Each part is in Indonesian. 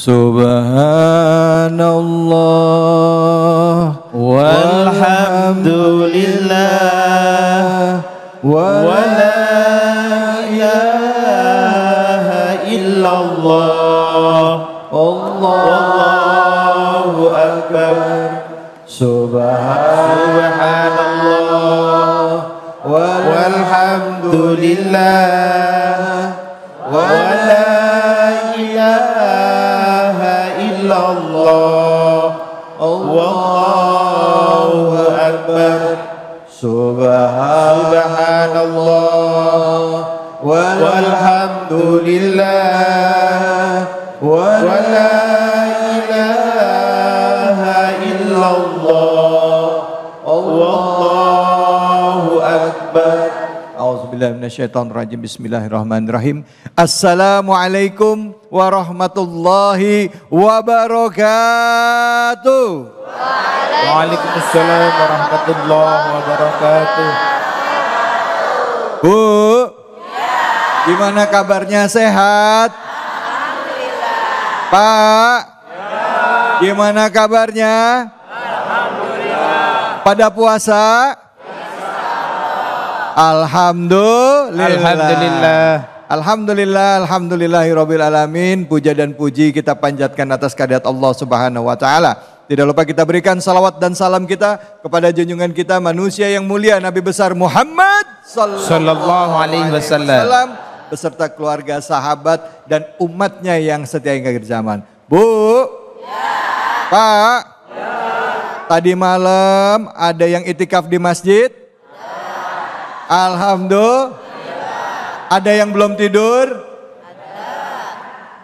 Subhanallah walhamdulillah wa la ilaha illallah Allahu akbar. Subhanallah walhamdulillah wa la ilaha illallah Allahu akbar. Subhanallah walhamdulillah wa la ilaha illallah Allahu akbar. A'udzubillahi minasyaitonir rajim. Bismillahirrahmanirrahim. Assalamualaikum warahmatullahi wabarakatuh. Waalaikumsalam warahmatullahi wabarakatuh. Bu, gimana kabarnya, sehat? Alhamdulillah. Pak, gimana kabarnya? Alhamdulillah. Pada puasa? Alhamdulillah. Alhamdulillahirabbil alamin. Puja dan puji kita panjatkan atas kehadirat Allah Subhanahu wa taala. Tidak lupa kita berikan salawat dan salam kita kepada junjungan kita manusia yang mulia Nabi besar Muhammad sallallahu alaihi wasallam beserta keluarga, sahabat dan umatnya yang setia hingga akhir zaman. Bu, ya. Pak, ya. Tadi malam ada yang itikaf di masjid? Ya. Alhamdulillah. Ada yang belum tidur? Ada.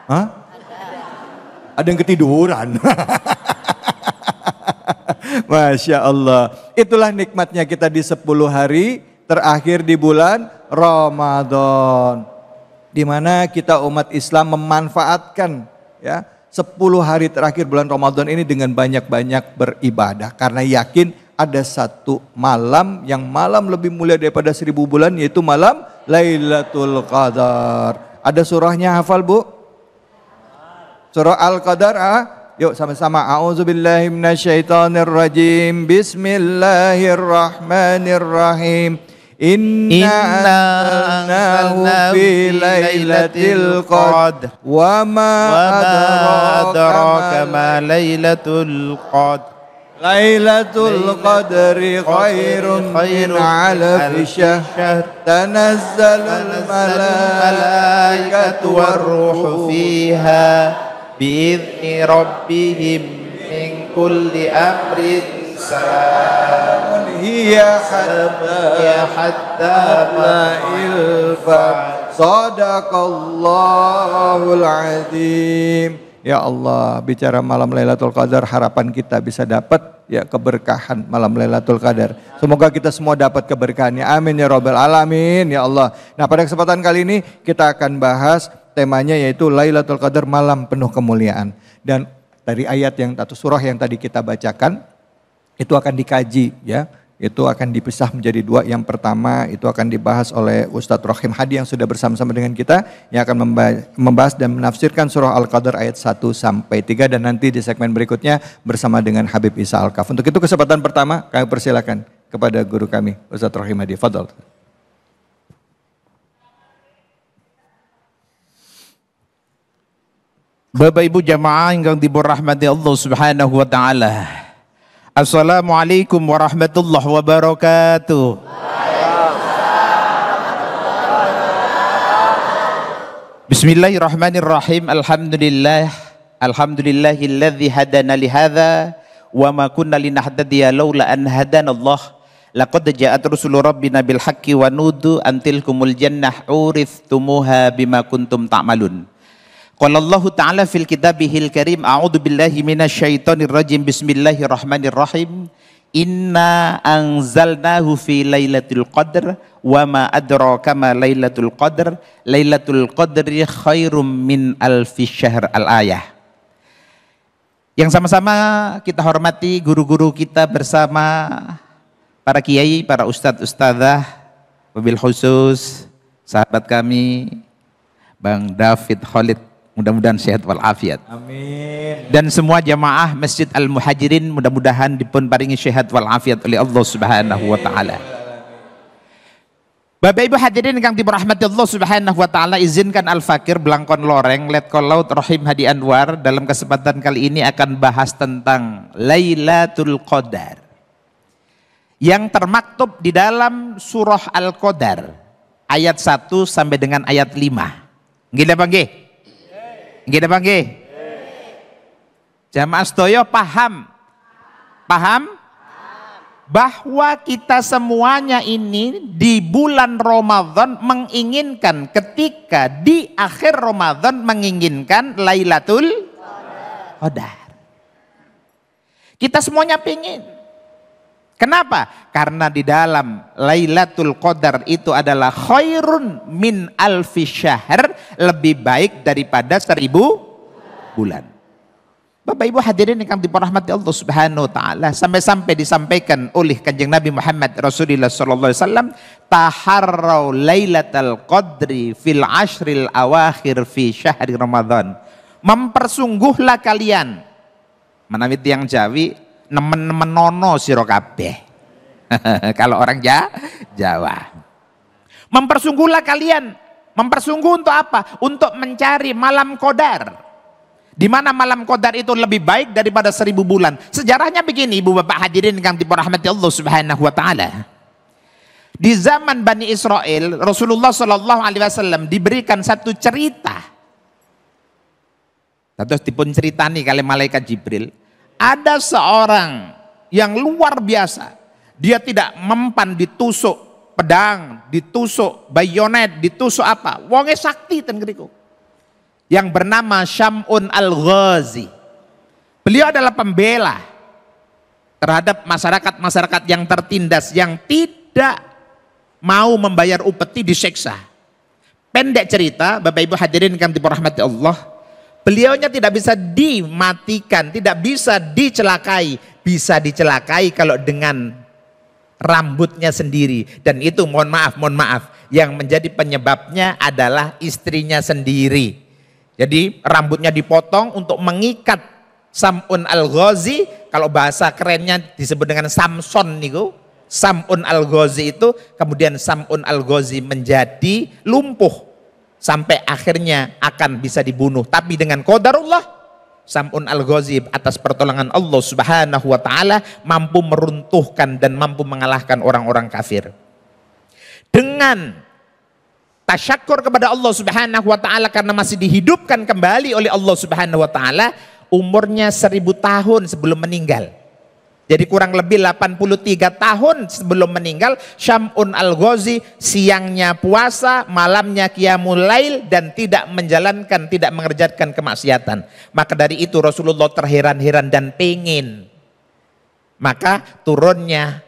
Hah? Ada yang ketiduran. Masya Allah. Itulah nikmatnya kita di 10 hari terakhir di bulan Ramadan. Di mana kita umat Islam memanfaatkan ya 10 hari terakhir bulan Ramadan ini dengan banyak-banyak beribadah. Karena yakin ada satu malam yang malam lebih mulia daripada 1000 bulan, yaitu malam Lailatul Qadar. Ada surahnya hafal, Bu? Surah Al-Qadar, yuk sama-sama. A'udzubillahi minasyaitonirrajim. Bismillahirrahmanirrahim. Inna anzalnahu fi lailatul qadr wa ma adraka ma lailatul qadr. Lailatul qadri khairun min alfi syahr. Tanazzalul malaikatu warruhu fiha bi'izni rabbihim min kulli amrin salamun hiya hatta ma'il fajr. Sadaqallahul azim. Ya Allah, bicara malam Lailatul Qadar, harapan kita bisa dapat ya keberkahan malam Lailatul Qadar. Semoga kita semua dapat keberkahannya. Amin ya rabbal alamin ya Allah. Nah, pada kesempatan kali ini kita akan bahas temanya yaitu Lailatul Qadar, malam penuh kemuliaan. Dan dari ayat yang atau surah yang tadi kita bacakan itu akan dikaji ya. Itu akan dipisah menjadi 2. Yang pertama itu akan dibahas oleh Ustadz Rohim Hadi yang sudah bersama-sama dengan kita, yang akan membahas dan menafsirkan surah Al-Qadar ayat 1 sampai 3, dan nanti di segmen berikutnya bersama dengan Habib Isa Al-Kaf. Untuk itu kesempatan pertama kami persilakan kepada guru kami Ustadz Rohim Hadi. Fadhal. Bapak Ibu jamaah yang dirahmati Allah Subhanahu wa taala. Assalamualaikum warahmatullahi wabarakatuh. Bismillahirrahmanirrahim. Alhamdulillahilladzi hadana li hadza wa ma kunna linahtadiya laula an hadanallah. Laqad ja'at rusulu rabbina bil haqqi wa nudu antilkumul jannah urithumuha bima kuntum ta'malun. Qala Allah Ta'ala fil kitabihil karim, a'udzu billahi minasyaitonir rajim. Bismillahirrahmanirrahim. Inna anzalnahu fi lailatul qadr wa ma adraka ma lailatul qadr. Lailatul qadri khairum min alfi syahr. Al-ayah. Yang sama-sama kita hormati guru-guru kita bersama para kiai, para ustadz ustadzah, wabil khusus sahabat kami Bang David Khalid Mudah-mudahan sehat walafiat. Amin. Dan semua jamaah Masjid Al-Muhajirin mudah-mudahan dipun paringi sehat walafiat oleh Allah Subhanahu wa taala. Bapak Ibu hadirin kang dirahmati Allah Subhanahu wa taala, izinkan Al-Fakir Blangkon Loreng Letkol Laut Rahim Hadi Anwar dalam kesempatan kali ini akan bahas tentang Lailatul Qadar yang termaktub di dalam surah Al-Qadar ayat 1 sampai dengan ayat 5. Nggih napa nggih? Nggih napa nggih? Jamaah sedaya paham? Paham? Bahwa kita semuanya ini di bulan Ramadan menginginkan, ketika di akhir Ramadan menginginkan Lailatul Qadar. Kita semuanya pingin. Kenapa? Karena di dalam Lailatul Qadar itu adalah khairun min alfi syahr, lebih baik daripada 1000 bulan. Bapak Ibu hadirin yang dirahmati Allah Subhanahu wa taala, sampai-sampai disampaikan oleh Kanjeng Nabi Muhammad Rasulullah sallallahu alaihi wasallam, taharrau lailatal qadri fil ashril awakhir fi syahri Ramadan. Mempersungguhlah kalian, menawi tiyang Jawi nemen-nemen nono sira kabeh. Kalau orang Jawa. Mempersungguhlah kalian. Mempersungguh untuk apa? Untuk mencari malam Qadar. Di mana malam Qadar itu lebih baik daripada 1000 bulan. Sejarahnya begini, Ibu Bapak hadirin yang dirahmati Allah Subhanahu wa taala. Di zaman Bani Israel, Rasulullah sallallahu alaihi wasallam diberikan satu cerita. Terus dipun ceritani kali malaikat Jibril. Ada seorang yang luar biasa. Dia tidak mempan ditusuk pedang, ditusuk bayonet, ditusuk apa. Wonge sakti ten ngriku. Yang bernama Syam'un Al-Ghazi. Beliau adalah pembela terhadap masyarakat-masyarakat yang tertindas, yang tidak mau membayar upeti, diseksa. Pendek cerita, Bapak Ibu hadirin yang dirahmati Allah, beliaunya tidak bisa dimatikan, tidak bisa dicelakai. Bisa dicelakai kalau dengan rambutnya sendiri. Dan itu mohon maaf, yang menjadi penyebabnya adalah istrinya sendiri. Jadi rambutnya dipotong untuk mengikat Sam'un Al-Ghazi. Kalau bahasa kerennya disebut dengan Samson niku. Sam'un Al-Ghazi itu, kemudian Sam'un Al-Ghazi menjadi lumpuh sampai akhirnya akan bisa dibunuh. Tapi dengan qadarullah, Sam'un Al-Ghazi atas pertolongan Allah Subhanahu wa taala mampu meruntuhkan dan mampu mengalahkan orang-orang kafir. Dengan tasyakur kepada Allah Subhanahu wa taala karena masih dihidupkan kembali oleh Allah Subhanahu wa taala, umurnya 1000 tahun sebelum meninggal. Jadi kurang lebih 83 tahun sebelum meninggal, Syam'un Al-Ghazi siangnya puasa, malamnya qiyamul lail, dan tidak menjalankan, tidak mengerjakan kemaksiatan. Maka dari itu Rasulullah terheran-heran dan pengen. Maka turunnya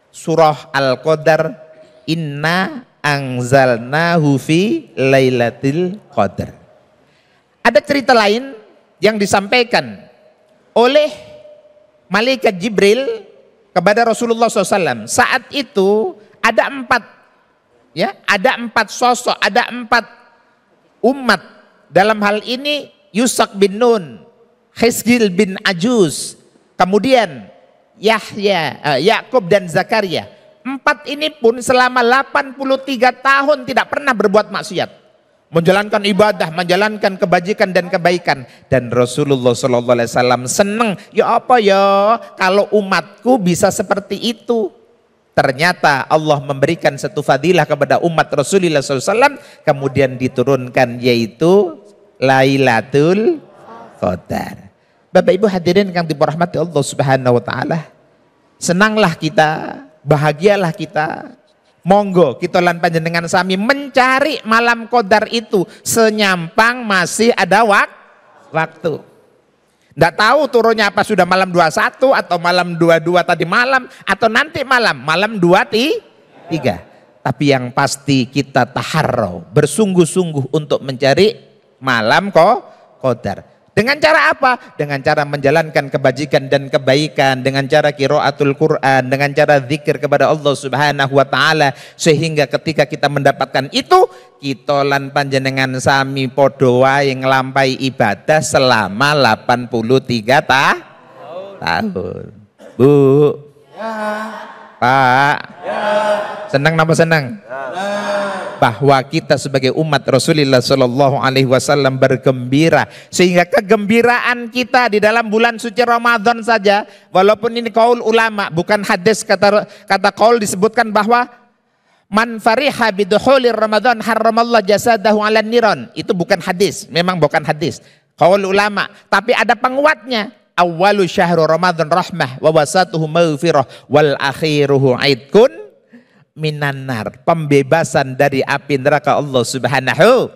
surah Al-Qadar, inna anzalnahu fi lailatul qadar. Ada cerita lain yang disampaikan oleh malaikat Jibril kepada Rasulullah SAW. Saat itu ada 4 sosok, ada 4 umat. Dalam hal ini Yusak bin Nun, Hizqil bin Ajuz, kemudian Yakub dan Zakaria. 4 ini pun selama 83 tahun tidak pernah berbuat maksiat. Menjalankan ibadah, menjalankan kebajikan dan kebaikan. Dan Rasulullah SAW senang. Ya apa ya kalau umatku bisa seperti itu. Ternyata Allah memberikan satu fadilah kepada umat Rasulullah SAW. Kemudian diturunkan yaitu Lailatul Qadar. Bapak Ibu hadirin yang dirahmati Allah Subhanahu wa taala. Senanglah kita, bahagialah kita, monggo kita lan panjenengan sami mencari malam Qadar itu senyampang masih ada waktu. Nggak tahu turunnya apa, sudah malam 21 atau malam 22 tadi malam, atau nanti malam 23. Tapi yang pasti kita taharrau, bersungguh-sungguh untuk mencari malam Qadar. Dengan cara apa? Dengan cara menjalankan kebajikan dan kebaikan, dengan cara qiraatul Quran, dengan cara zikir kepada Allah Subhanahu wa taala, sehingga ketika kita mendapatkan itu, kita lan panjenengan sami podo wae nglampahi ibadah selama 83 tahun. Bu. Ya. Pak. Ya. Senang napa senang? Bahwa kita sebagai umat Rasulullah Shallallahu Alaihi Wasallam bergembira, sehingga kegembiraan kita di dalam bulan suci Ramadan saja, walaupun ini qaul ulama bukan hadis, kata qaul disebutkan bahwa man fariha biduhulir Ramadan harramallah jasadahu 'alan niran, itu bukan hadis, memang bukan hadis, qaul ulama, tapi ada penguatnya. Awwalu syahru Ramadan rahmah wa wasatuhu maghfirah wal akhiruhu aidkun minan nar, pembebasan dari api neraka Allah Subhanahu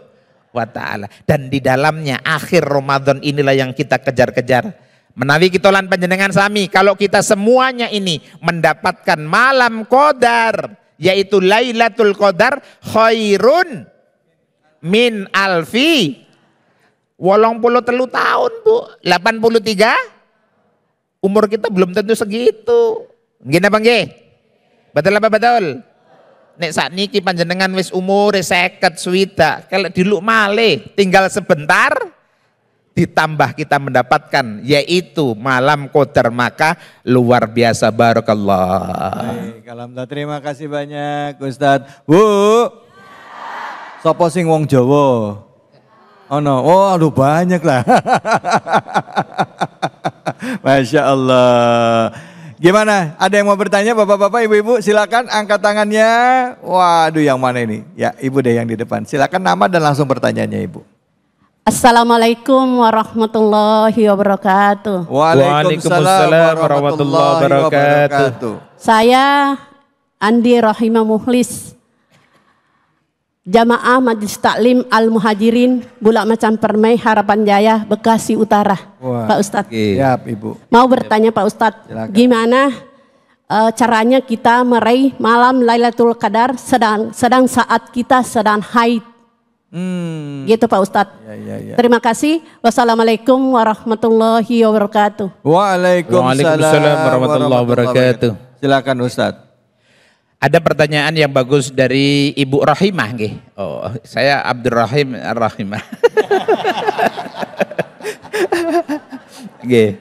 wa taala. Dan di dalamnya akhir Ramadan inilah yang kita kejar-kejar. Menawi kita lan panjenengan sami, kalau kita semuanya ini mendapatkan malam qadar, yaitu Lailatul Qadar, khairun min alfi 83 tahun, Bu. 83 umur kita belum tentu segitu. Nggih napa nggih? Betul apa betul? Nek saat niki panjenengan wis umure 50 swidak, kalau diluk malih tinggal sebentar ditambah kita mendapatkan yaitu malam qadar, maka luar biasa. Barakallah. Baik, alhamdulillah, terima kasih banyak Ustadz. Bu. Sopo sing wong Jawa? Oh no, oh aduh banyak lah. Masya Allah. Gimana? Ada yang mau bertanya, bapak-bapak, ibu-ibu? Silakan angkat tangannya. Waduh, yang mana ini? Ya, ibu deh yang di depan. Silakan nama dan langsung pertanyaannya, ibu. Assalamualaikum warahmatullahi wabarakatuh. Waalaikumsalam warahmatullahi wabarakatuh. Saya Andi Rahimah Muhlis, Jamaah Majelis Taklim Al-Muhajirin, Bulak Macam Permai, Harapan Jaya, Bekasi Utara. Wah, Pak Ustadz. Siap, Ibu. Mau bertanya Pak Ustadz, gimana caranya kita meraih malam Lailatul Qadar sedang saat kita sedang haid? Gitu Pak Ustadz. Ya. Terima kasih. Wassalamualaikum warahmatullahi wabarakatuh. Waalaikumsalam warahmatullahi wabarakatuh. Silakan Ustadz. Ada pertanyaan yang bagus dari Ibu Rahimah, nggih. Oh, saya Abdurrahim Ar-Rahimah. Nggih.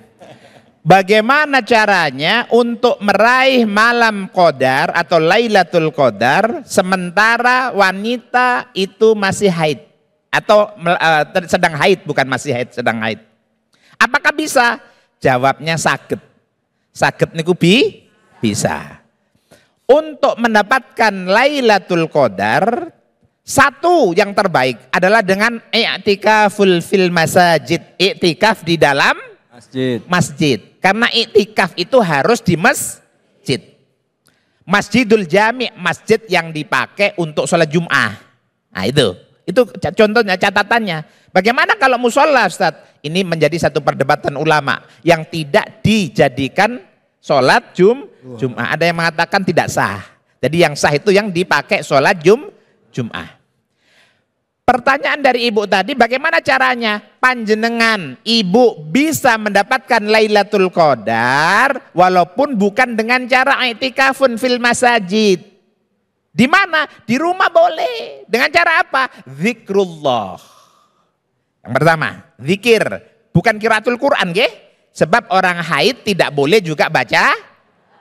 Bagaimana caranya untuk meraih malam qadar atau Lailatul Qadar sementara wanita itu masih haid atau sedang haid, bukan masih haid, sedang haid. Apakah bisa? Jawabnya saged. Saged niku bisa. Untuk mendapatkan Lailatul Qadar, satu yang terbaik adalah dengan i'tikaful fil masajid, i'tikaf di dalam masjid. Karena i'tikaf itu harus di masjid. Masjidul Jami', masjid yang dipakai untuk sholat Jum'ah. Nah itu contohnya, catatannya. Bagaimana kalau musola, Ustadz? Ini menjadi satu perdebatan ulama yang tidak dijadikan sholat Jum'ah. Ada yang mengatakan tidak sah. Jadi yang sah itu yang dipakai sholat Jum'ah. Pertanyaan dari ibu tadi, bagaimana caranya panjenengan ibu bisa mendapatkan Lailatul Qadar walaupun bukan dengan cara i'tikafun fil masajid? Di mana? Di rumah boleh. Dengan cara apa? Zikrullah. Yang pertama, zikir, bukan qiraatul Quran, nggih. Sebab orang haid tidak boleh juga baca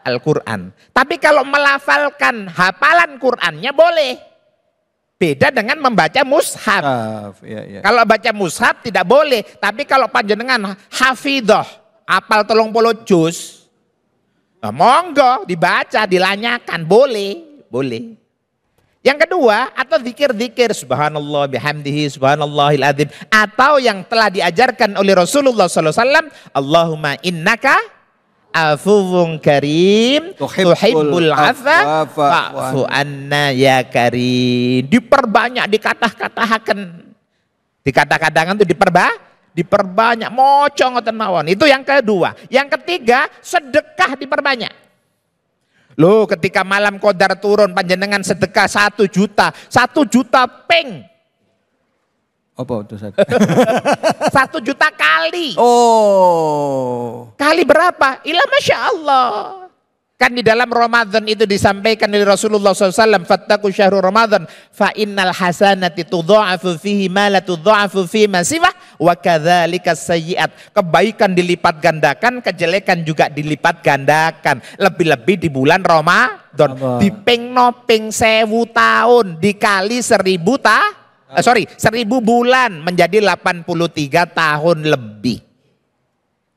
Al-Quran. Tapi kalau melafalkan hafalan Qurannya boleh. Beda dengan membaca mushaf. Ya. Kalau baca mushaf tidak boleh. Tapi kalau panjenengan hafidhah, apal 30 juz, nah, monggo dibaca, dilanyakan, boleh. Yang kedua, atau zikir-zikir subhanallah bihamdihi subhanallahil adzim, atau yang telah diajarkan oleh Rasulullah SAW, Allahumma innaka afuwun karim tuhibbul afwa fa'fu anna ya karim. Diperbanyak, dikata-katakan itu diperbanyak, moco ngoten mawon. Itu yang kedua. Yang ketiga, sedekah diperbanyak. Loh, ketika malam qadar turun panjenengan sedekah 1 juta, 1 juta peng. Apa itu Ustaz? 1 juta kali. Oh. Kali berapa? Ila Masya Allah. Kan di dalam Ramadan itu disampaikan oleh Rasulullah SAW, fattaku syahrul Ramadan, fa innal hasanati tudha'afu fihi ma la tudha'afu fi ma siwah, wa kadzalika sayyi'at. Kebaikan dilipat gandakan, kejelekan juga dilipat gandakan. Lebih-lebih di bulan Ramadan. Diping noping 1000 tahun, dikali 1000 bulan menjadi 83 tahun lebih.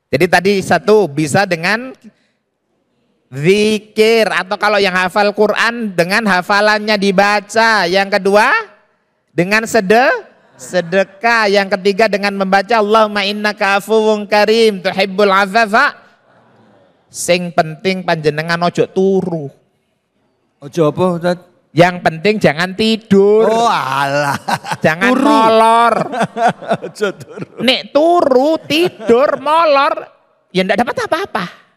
Jadi tadi 1 bisa dengan zikir, atau kalau yang hafal Quran dengan hafalannya dibaca. Yang kedua dengan sedekah. Yang ketiga dengan membaca Allahumma innaka afuwun karim tuhibbul afafa. Sing penting panjenengan ojo turu. Ojo apa Ustaz? Yang penting jangan tidur. Oh alah. Jangan Turu. molor. Ojo turu. Nek turu, tidur, molor, ya ndak dapat apa-apa.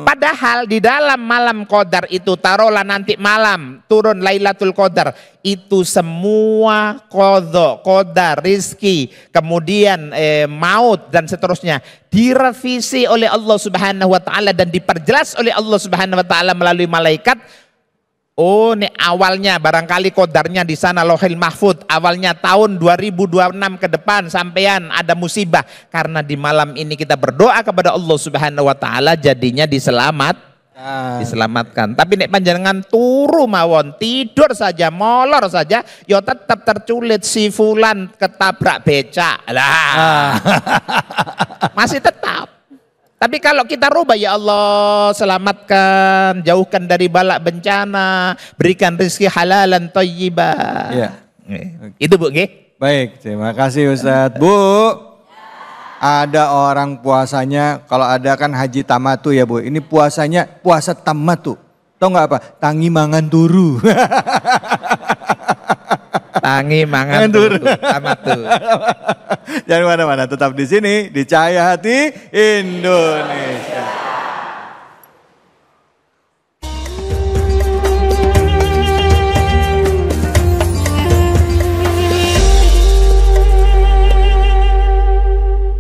Padahal di dalam malam Qadar itu, taruhlah nanti malam turun Lailatul Qadar, itu semua qadha, qadar, rizki, kemudian maut dan seterusnya direvisi oleh Allah Subhanahu wa taala dan diperjelas oleh Allah Subhanahu wa taala melalui malaikat. Oh, ini awalnya barangkali kodarnya di sana Lauhil Mahfud, awalnya tahun 2026 ke depan sampean ada musibah, karena di malam ini kita berdoa kepada Allah Subhanahu wa taala jadinya diselamatkan. Tapi nek panjenengan turu mawon, tidur saja, molor saja, ya tetap terculit si fulan ketabrak becak. Lah. Masih tetap. Tapi kalau kita rubah, ya Allah selamatkan, jauhkan dari balak bencana, berikan rezeki halalan thayyibah. Iya. Itu Bu, nggih. Baik, terima kasih Ustadz. Bu, ada orang puasanya, kalau ada kan haji tamatu ya Bu, ini puasanya puasa tamatu. Tahu nggak apa? Tangi mangan turu. Tangi mangan turu. Tamatu. Jangan mana-mana, tetap di sini di Cahaya Hati Indonesia.